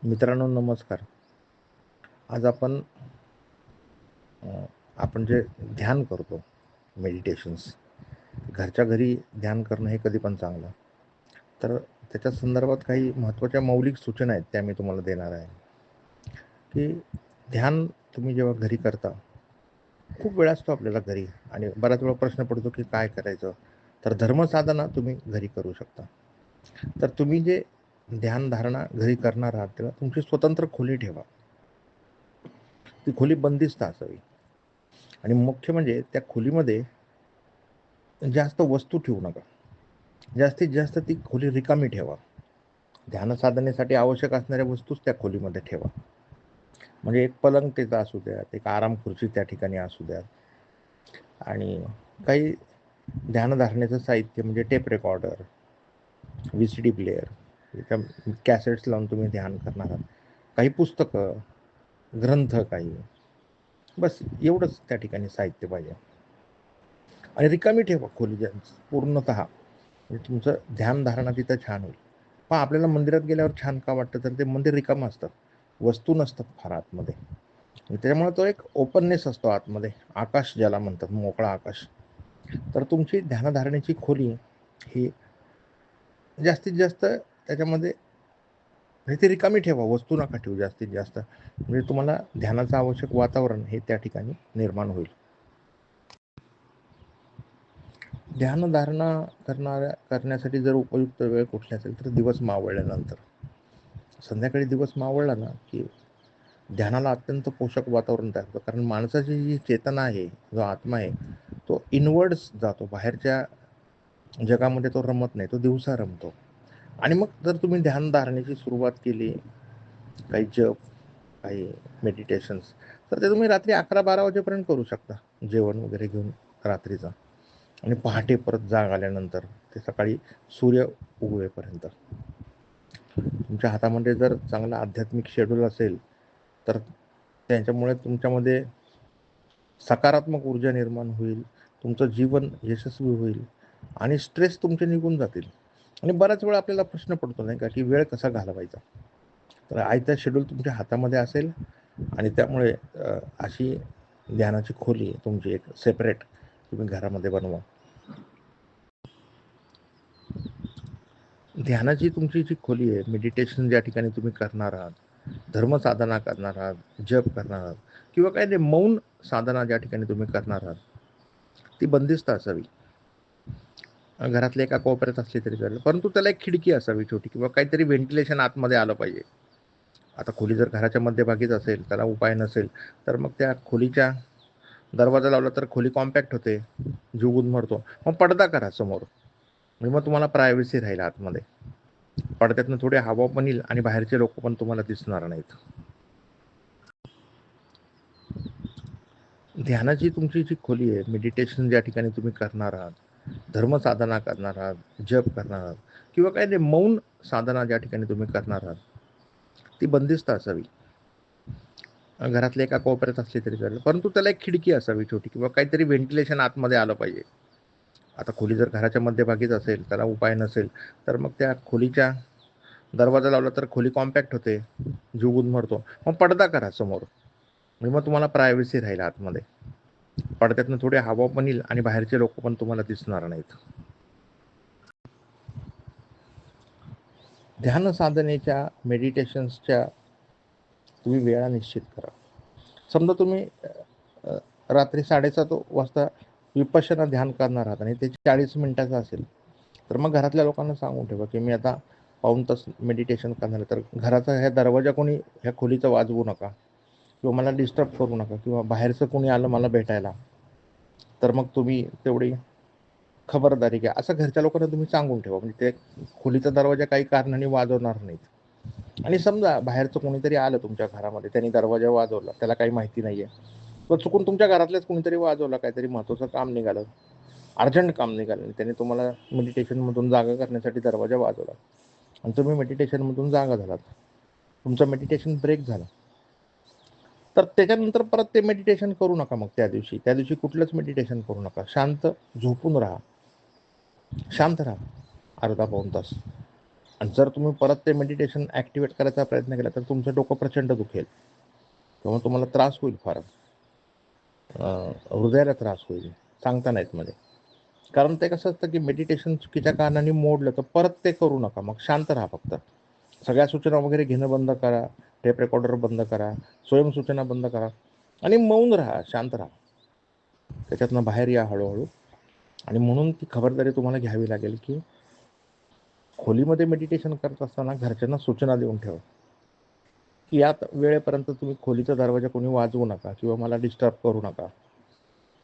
मित्रांनो नमस्कार. आज आपण जे ध्यान करतो, मेडिटेशन्स, घरच्या घरी ध्यान करणं हे कधी पण चांगलं. तर त्याच्या संदर्भात काही महत्त्वाच्या मौलिक सूचना आहेत, त्या मी तुम्हाला देणार आहे. की ध्यान तुम्ही जेव्हा घरी करता, खूप वेळ असतो आपल्याला घरी आणि बराच वेळा प्रश्न पडतो की काय करायचं. तर धर्मसाधना तुम्ही घरी करू शकता. तर तुम्ही जे ध्यानधारणा घरी करणार आहात, तेव्हा तुमची स्वतंत्र खोली ठेवा. ती खोली बंदिस्त असावी आणि मुख्य म्हणजे त्या खोलीमध्ये जास्त वस्तू ठेवू नका. जास्तीत जास्त ती खोली रिकामी ठेवा. ध्यानसाधनेसाठी आवश्यक असणाऱ्या वस्तूच त्या खोलीमध्ये ठेवा. म्हणजे एक पलंग त्याचा असू द्यात, एक आराम खुर्ची त्या ठिकाणी असू द्यात आणि काही ध्यानधारणेचं साहित्य म्हणजे tape recorder, VCD player, cassettes लावून तुम्ही ध्यान करणार आहात, काही पुस्तकं, ग्रंथ, काही, बस एवढंच त्या ठिकाणी साहित्य पाहिजे. आणि रिकामी ठेवा खोली पूर्णतः, म्हणजे तुमचं ध्यानधारणा तिथं छान होईल. पण आपल्याला मंदिरात गेल्यावर छान का वाटतं, तर ते मंदिर रिकामं असतं, वस्तू नसतात फार आतमध्ये. त्याच्यामुळे तो एक ओपननेस असतो आतमध्ये, आकाश ज्याला म्हणतात, मोकळा आकाश. तर तुमची ध्यानधारणेची खोली ही जास्तीत जास्त त्याच्यामध्ये ती रिकामी ठेवा, वस्तू नका ठेवू जास्तीत जास्त, म्हणजे तुम्हाला ध्यानाचं आवश्यक वातावरण हे त्या ठिकाणी निर्माण होईल. ध्यानधारणा करण्यासाठी जर उपयुक्त वेळ कुठली असेल तर दिवस मावळल्यानंतर. संध्याकाळी दिवस मावळला ना की ध्यानाला अत्यंत पोषक वातावरण तयार होतं, कारण माणसाची जी चेतना आहे, जो आत्मा आहे, तो इनवर्ड्स जातो, बाहेरच्या जगामध्ये तो रमत नाही, तो दिवसा रमतो. आणि मग जर तुम्ही ध्यानधारणेची सुरुवात केली, काही जप, काही मेडिटेशन्स, तर ते तुम्ही रात्री 11-12 वाजेपर्यंत करू शकता, जेवण वगैरे घेऊन रात्रीचा. आणि पहाटे परत जाग आल्यानंतर ते सकाळी सूर्य उगवेपर्यंत. तुमच्या हातामध्ये जर चांगला आध्यात्मिक शेड्यूल असेल तर त्याच्यामुळे तुमच्यामध्ये सकारात्मक ऊर्जा निर्माण होईल, तुमचं जीवन यशस्वी होईल आणि स्ट्रेस तुमचे निघून जातील. आणि बराच वेळा आपल्याला प्रश्न पडतो नाही का, की वेळ कसा घालवायचा. तर आयता शेड्यूल तुमच्या हातामध्ये असेल आणि त्यामुळे अशी ध्यानाची खोली तुमची एक सेपरेट तुम्ही घरामध्ये बनवा. ध्यानाची तुमची जी खोली आहे, मेडिटेशन ज्या ठिकाणी तुम्ही करणार आहात, धर्मसाधना करणार आहात, जप करणार आहात, किंवा काय ते मौन साधना ज्या ठिकाणी तुम्ही करणार आहात, ती बंदिस्त असावी. घरातल्या एका कोपऱ्यात असली तरी चालेल, परंतु त्याला एक खिडकी असावी छोटी, किंवा काहीतरी व्हेंटिलेशन आतमध्ये आलं पाहिजे. आता खोली जर घराच्या मध्यभागीच असेल, त्याला उपाय नसेल, तर मग त्या खोलीच्या दरवाजा लावला तर खोली कॉम्पॅक्ट होते, जीव गुदमरतो. मग पडदा करा समोर, म्हणजे मग तुम्हाला प्रायव्हसी राहील आतमध्ये. पडद्यातनं थोडी हवा पण येईल आणि बाहेरचे लोक पण तुम्हाला दिसणार नाहीत. ध्यानाची तुमची जी खोली आहे, मेडिटेशन ज्या ठिकाणी तुम्ही करणार आहात, धर्मसाधना करणार आहात, जप करणार आहात, किंवा काय ते मौन साधना ज्या ठिकाणी तुम्ही करणार आहात, ती बंदिस्त असावी. घरातल्या एका कोपऱ्यात असली तरी चालेल, परंतु त्याला एक खिडकी असावी छोटी, किंवा काहीतरी व्हेंटिलेशन आतमध्ये आलं पाहिजे. आता खोली जर घराच्या मध्यभागीच असेल, त्याला उपाय नसेल, तर मग त्या खोलीच्या दरवाजा लावला तर खोली कॉम्पॅक्ट होते, जीव गुदमरतो. मग पडदा करा समोर, म्हणजे मग तुम्हाला प्रायव्हसी राहील आतमध्ये. पडद्यातनं थोडी हवा पण येईल आणि बाहेरचे लोक पण तुम्हाला दिसणार नाहीत. ध्यान साधनेच्या, मेडिटेशन्सच्या तुम्ही वेळा निश्चित करा. समजा तुम्ही रात्री 7:30 वाजता विपश्यना ध्यान करणार आहात आणि ते 40 मिनिटाचं असेल, तर मग घरातल्या लोकांना सांगून ठेवा की मी आता पाऊण तास मेडिटेशन करणार आहे, तर घराचा ह्या दरवाजा कोणी ह्या खोलीचा वाजवू नका, किंवा मला डिस्टर्ब करू नका, किंवा बाहेरचं कोणी आलं मला भेटायला तर मग तुम्ही तेवढी खबरदारी घ्या, असं घरच्या लोकांना तुम्ही सांगून ठेवा. म्हणजे ते खोलीचा दरवाजा काही कारणाने वाजवणार नाहीत. आणि समजा बाहेरचं कोणीतरी आलं तुमच्या घरामध्ये, त्यांनी दरवाजा वाजवला, त्याला काही माहिती नाहीये, तर चुकून तुमच्या घरातलेच कोणीतरी वाजवला, काहीतरी महत्त्वाचं काम निघालं, अर्जंट काम निघालं, त्यांनी तुम्हाला मेडिटेशनमधून जागा करण्यासाठी दरवाजा वाजवला आणि तुम्ही मेडिटेशनमधून जागा झालात, तुमचं मेडिटेशन ब्रेक झालं, तर त्याच्यानंतर परत ते मेडिटेशन करू नका. मग त्या दिवशी कुठलंच मेडिटेशन करू नका. शांत झोपून राहा, शांत राहा अर्धा पाऊण तास. आणि जर तुम्ही परत ते मेडिटेशन ॲक्टिवेट करायचा प्रयत्न केला तर तुमचं डोकं प्रचंड दुखेल किंवा तुम्हाला त्रास होईल फार, हृदयाला त्रास होईल, सांगता नाहीत मध्ये. कारण ते कसं असतं की मेडिटेशन चुकीच्या कारणाने मोडलं तर परत ते करू नका, मग शांत राहा फक्त. सगळ्या सूचना वगैरे घेणं बंद करा, टेप रेकॉर्डर बंद करा, स्वयंसूचना बंद करा आणि मौन राहा, शांत राहा. त्याच्यातनं बाहेर या हळूहळू. आणि म्हणून ती खबरदारी तुम्हाला घ्यावी लागेल की खोलीमध्ये मेडिटेशन करत असताना घरच्यांना सूचना देऊन ठेवा की यात वेळेपर्यंत तुम्ही खोलीचा दरवाजा कोणी वाजवू नका किंवा मला डिस्टर्ब करू नका.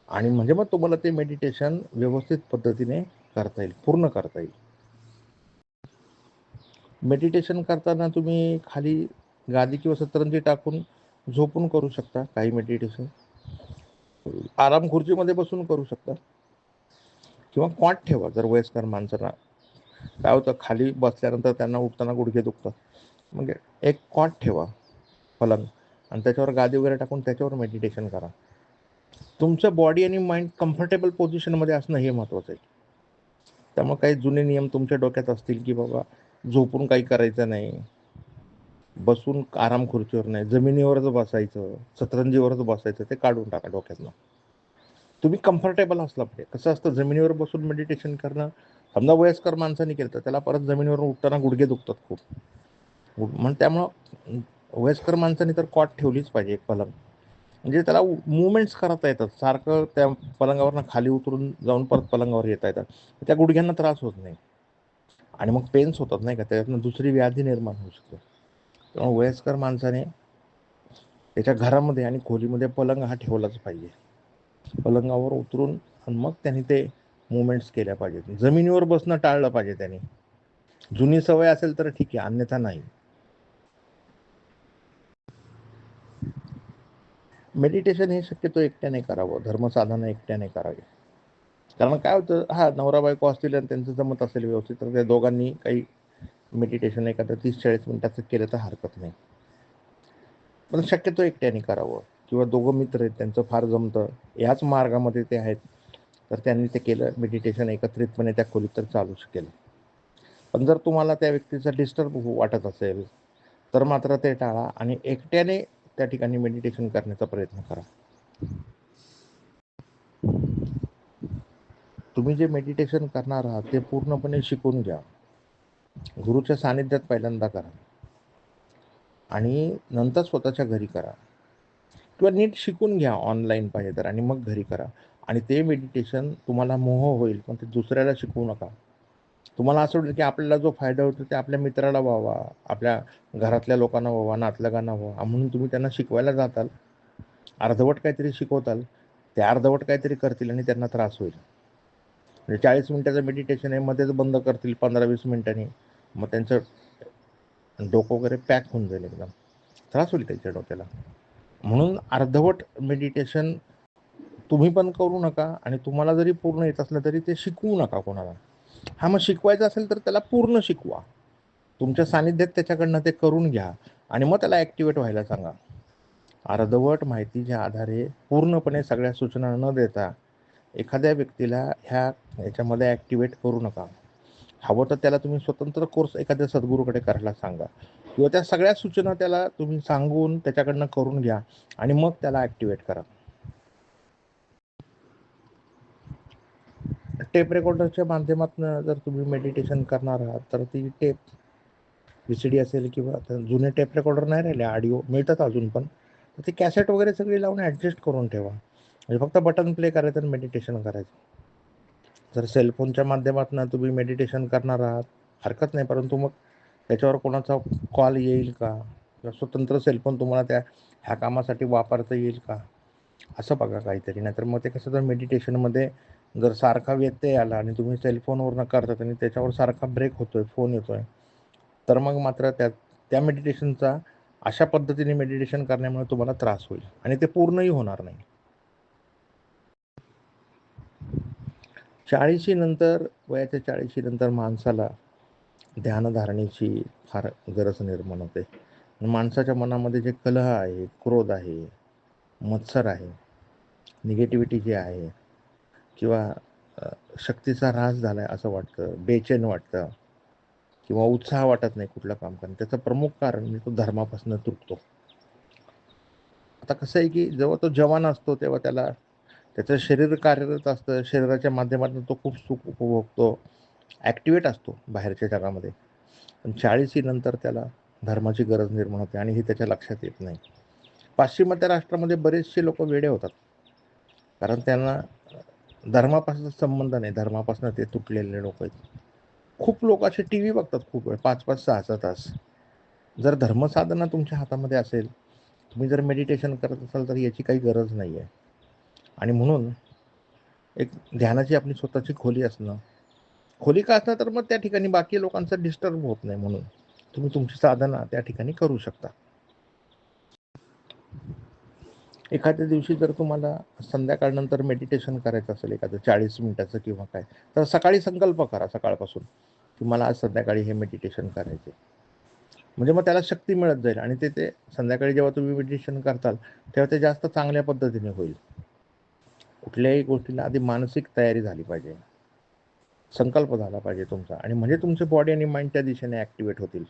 आणि म्हणजे मग तुम्हाला ते मेडिटेशन व्यवस्थित पद्धतीने करता येईल, पूर्ण करता येईल. मेडिटेशन करताना तुम्ही खाली गादी किंवा सतरंजी टाकून झोपून करू शकता काही मेडिटेशन. आराम खुर्चीमध्ये बसून करू शकता किंवा कॉट ठेवा. जर वयस्कर माणसांना काय होतं, खाली बसल्यानंतर त्यांना उठताना गुडघे दुखतात, मग एक कॉट ठेवा, पलंग, आणि त्याच्यावर गादी वगैरे टाकून त्याच्यावर मेडिटेशन करा. तुमचं बॉडी आणि माइंड कम्फर्टेबल पोझिशनमध्ये असणं हे महत्त्वाचं आहे. त्यामुळे काही जुने नियम तुमच्या डोक्यात असतील की बाबा झोपून काही करायचं नाही, बसून आराम खुर्चीवर नाही, जमिनीवरच बसायचं, सतरंजीवरच बसायचं, ते काढून टाका डोक्यातनं. तुम्ही कम्फर्टेबल असला पाहिजे. कसं असतं, जमिनीवर बसून मेडिटेशन करणं समजा वयस्कर माणसाने केलं तर त्याला परत जमिनीवर उठताना गुडघे दुखतात खूप. मग त्यामुळं वयस्कर माणसाने तर कॉट ठेवलीच पाहिजे, एक पलंग, म्हणजे त्याला मुवमेंट्स करता येतात, सारखं त्या पलंगावरनं खाली उतरून जाऊन परत पलंगावर येता येतात, त्या गुडघ्यांना त्रास होत नाही आणि मग पेन्स होतात नाही का, त्याच्यातनं दुसरी व्याधी निर्माण होऊ शकते. त्यामुळे वयस्कर माणसाने त्याच्या घरामध्ये आणि खोलीमध्ये पलंग हा ठेवलाच पाहिजे. पलंगावर उतरून आणि मग त्यांनी ते मुवमेंट्स केल्या पाहिजेत. जमिनीवर बसणं टाळलं पाहिजे त्यांनी. जुनी सवय असेल तर ठीक आहे, अन्यथा नाही. मेडिटेशन हे शक्यतो एकट्याने करावं, धर्मसाधना एकट्याने करावी. कारण काय होतं, हा नवरा बायको असतील आणि त्यांचं जमत असेल व्यवस्थित तर त्या दोघांनी काही मेडिटेशन एखादं 30-40 मिनिटाचं केलं तर हरकत नाही. पण शक्यतो एकट्याने करावं किंवा दोघं मित्र आहेत त्यांचं फार जमतं, याच मार्गामध्ये ते आहेत, तर त्यांनी ते केलं मेडिटेशन एकत्रितपणे त्या खोलीत तर चालू शकेल. पण जर तुम्हाला त्या व्यक्तीचा डिस्टर्ब वाटत असेल तर मात्र ते टाळा आणि एकट्याने त्या ठिकाणी मेडिटेशन करण्याचा प्रयत्न करा. तुम्ही जे मेडिटेशन करणार आहात ते पूर्णपणे शिकून घ्या. गुरुच्या सानिध्यात पहिल्यांदा करा आणि नंतर स्वतःच्या घरी करा किंवा नीट शिकून घ्या ऑनलाईन पाहिजे तर, आणि मग घरी करा. आणि ते मेडिटेशन तुम्हाला मोह होईल पण ते दुसऱ्याला शिकवू नका. तुम्हाला असं वाटेल की आपल्याला जो फायदा होतो ते आपल्या मित्राला व्हावा, आपल्या घरातल्या लोकांना व्हावा, नातलगांना व्हावा, म्हणून तुम्ही त्यांना शिकवायला जाताल, अर्धवट काहीतरी शिकवताल, ते अर्धवट काहीतरी करतील आणि त्यांना त्रास होईल. म्हणजे 40 मिनिटाचं मेडिटेशन आहे, मध्येच बंद करतील 15-20 मिनिटांनी, मग त्यांचं डोकं वगैरे पॅक होऊन जाईल, एकदम त्रास होईल त्यांच्या डोक्याला. म्हणून अर्धवट मेडिटेशन तुम्ही पण करू नका आणि तुम्हाला जरी पूर्ण येत असलं तरी ते शिकवू नका कोणाला. हा, मग शिकवायचं असेल तर त्याला पूर्ण शिकवा, तुमच्या सानिध्यात त्याच्याकडनं ते करून घ्या आणि मग त्याला ॲक्टिवेट व्हायला सांगा. अर्धवट माहितीच्या आधारे पूर्णपणे सगळ्या सूचना न देता एखाद्या व्यक्तीला ह्याच्यामध्ये ॲक्टिवेट करू नका. हवं तर त्याला तुम्ही स्वतंत्र कोर्स एखाद्या सद्गुरूकडे करायला सांगा किंवा त्या सगळ्या सूचना त्याला तुम्ही सांगून त्याच्याकडनं करून घ्या आणि मग त्याला ॲक्टिवेट करा. टेप रेकॉर्डरच्या माध्यमातून जर तुम्ही मेडिटेशन करणार आहात तर ती टेप VCD असेल किंवा जुने टेप रेकॉर्डर नाही राहिले, ऑडिओ मिळतात अजून पण, तर ती कॅसेट वगैरे सगळी लावून ॲडजस्ट करून ठेवा. म्हणजे फक्त बटन प्ले करायचं आणि मेडिटेशन करायचं. जर सेलफोनच्या माध्यमातून तुम्ही मेडिटेशन करणार आहात हरकत नाही, परंतु मग त्याच्यावर कोणाचा कॉल येईल का किंवा स्वतंत्र सेलफोन तुम्हाला ह्या कामासाठी वापरता येईल का, असं बघा काहीतरी. नाहीतर मग ते कसं, जर मेडिटेशनमध्ये जर सारखा व्यत्यय आला आणि तुम्ही सेलफोनवरनं करतात आणि त्याच्यावर सारखा ब्रेक होतोय, फोन येतोय, तर मग मात्र त्या मेडिटेशनचा अशा पद्धतीने मेडिटेशन करण्यामुळे तुम्हाला त्रास होईल आणि ते पूर्णही होणार नाही. 40शी नंतर, वयाच्या 40शी नंतर माणसाला ध्यानधारणेची फार गरज निर्माण होते. माणसाच्या मनामध्ये जे कलह आहे, क्रोध आहे, मत्सर आहे, निगेटिव्हिटी जी आहे किंवा शक्तीचा ऱ्हास झाला आहे असं वाटतं, बेचैन वाटतं, किंवा उत्साह वाटत नाही कुठलं काम करणं, त्याचं प्रमुख कारण म्हणजे तो धर्मापासून तुटतो. आता कसं आहे की जेव्हा तो जवान असतो तेव्हा त्याचं शरीर कार्यरत असतं, शरीराच्या माध्यमातून तो खूप सुख उपभोगतो, ॲक्टिवेट असतो बाहेरच्या जगामध्ये. पण 40शी नंतर त्याला धर्माची गरज निर्माण होते आणि हे त्याच्या लक्षात येत नाही. पाश्चिमात्य राष्ट्रामध्ये बरेचसे लोक वेडे होतात, कारण त्यांना धर्मापासून संबंध नाही, धर्मापासून ते तुटलेले लोक आहेत. खूप लोक असे टी व्ही बघतात खूप वेळ, 5-5, 6-6 तास. जर धर्मसाधना तुमच्या हातामध्ये असेल, तुम्ही जर मेडिटेशन करत असाल तर याची काही गरज नाही आहे. आणि म्हणून एक ध्यानाची आपली स्वतःची खोली असणं, खोली का असणं, तर मग त्या ठिकाणी बाकी लोकांचं डिस्टर्ब होत नाही, म्हणून तुम्ही तुमची साधना त्या ठिकाणी करू शकता. एखाद्या दिवशी जर तुम्हाला संध्याकाळनंतर मेडिटेशन करायचं असेल, एखादं 40 मिनिटाचं किंवा काय, तर सकाळी संकल्प करा सकाळपासून की मला आज संध्याकाळी हे मेडिटेशन करायचे. म्हणजे मग त्याला शक्ती मिळत जाईल आणि ते संध्याकाळी जेव्हा तुम्ही मेडिटेशन करताल तेव्हा ते जास्त चांगल्या पद्धतीने होईल. कुठल्याही गोष्टीला आधी मानसिक तयारी झाली पाहिजे, संकल्प झाला पाहिजे तुमचा, आणि म्हणजे तुमचे बॉडी आणि माइंड त्या दिशेने ॲक्टिवेट होतील.